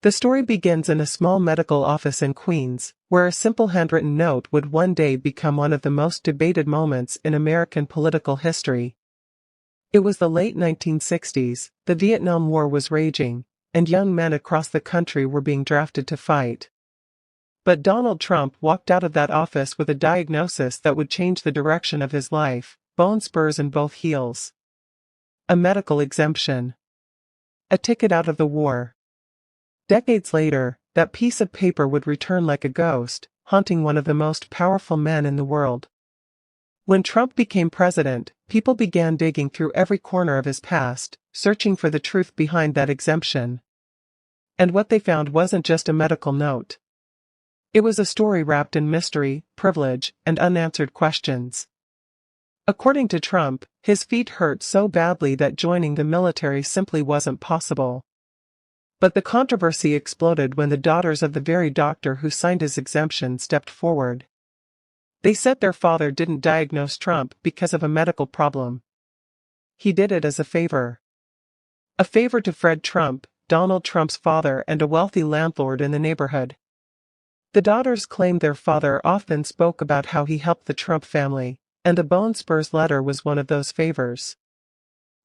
The story begins in a small medical office in Queens, where a simple handwritten note would one day become one of the most debated moments in American political history. It was the late 1960s, the Vietnam War was raging, and young men across the country were being drafted to fight. But Donald Trump walked out of that office with a diagnosis that would change the direction of his life: bone spurs in both heels. A medical exemption. A ticket out of the war. Decades later, that piece of paper would return like a ghost, haunting one of the most powerful men in the world. When Trump became president, people began digging through every corner of his past, searching for the truth behind that exemption. And what they found wasn't just a medical note. It was a story wrapped in mystery, privilege, and unanswered questions. According to Trump, his feet hurt so badly that joining the military simply wasn't possible. But the controversy exploded when the daughters of the very doctor who signed his exemption stepped forward. They said their father didn't diagnose Trump because of a medical problem. He did it as a favor. A favor to Fred Trump, Donald Trump's father and a wealthy landlord in the neighborhood. The daughters claimed their father often spoke about how he helped the Trump family, and the Bone Spurs letter was one of those favors.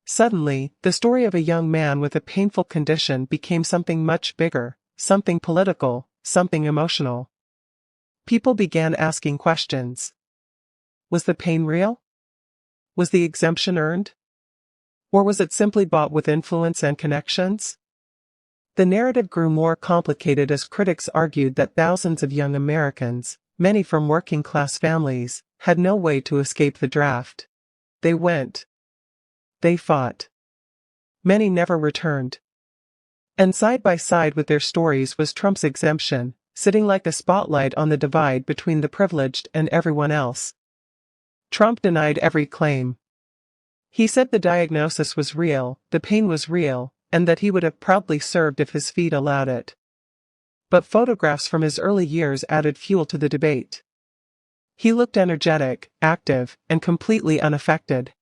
Suddenly, the story of a young man with a painful condition became something much bigger, something political, something emotional. People began asking questions. Was the pain real? Was the exemption earned? Or was it simply bought with influence and connections? The narrative grew more complicated as critics argued that thousands of young Americans, many from working-class families, had no way to escape the draft. They went. They fought. Many never returned. And side by side with their stories was Trump's exemption, sitting like a spotlight on the divide between the privileged and everyone else. Trump denied every claim. He said the diagnosis was real, the pain was real, and that he would have proudly served if his feet allowed it. But photographs from his early years added fuel to the debate. He looked energetic, active, and completely unaffected.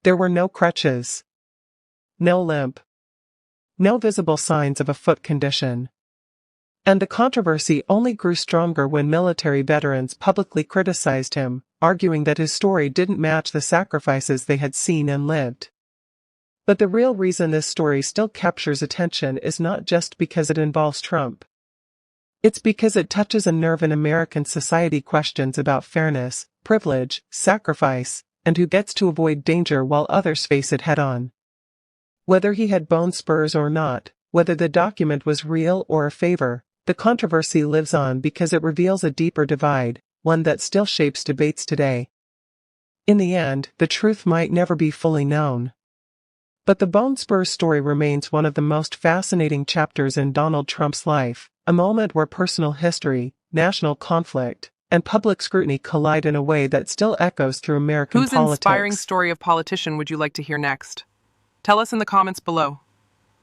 There were no crutches. No limp. No visible signs of a foot condition. And the controversy only grew stronger when military veterans publicly criticized him, arguing that his story didn't match the sacrifices they had seen and lived. But the real reason this story still captures attention is not just because it involves Trump. It's because it touches a nerve in American society: questions about fairness, privilege, sacrifice, and who gets to avoid danger while others face it head-on. Whether he had bone spurs or not, whether the document was real or a favor, the controversy lives on because it reveals a deeper divide, one that still shapes debates today. In the end, the truth might never be fully known. But the Bone Spurs story remains one of the most fascinating chapters in Donald Trump's life, a moment where personal history, national conflict, and public scrutiny collide in a way that still echoes through American politics. Whose inspiring story of politician would you like to hear next? Tell us in the comments below.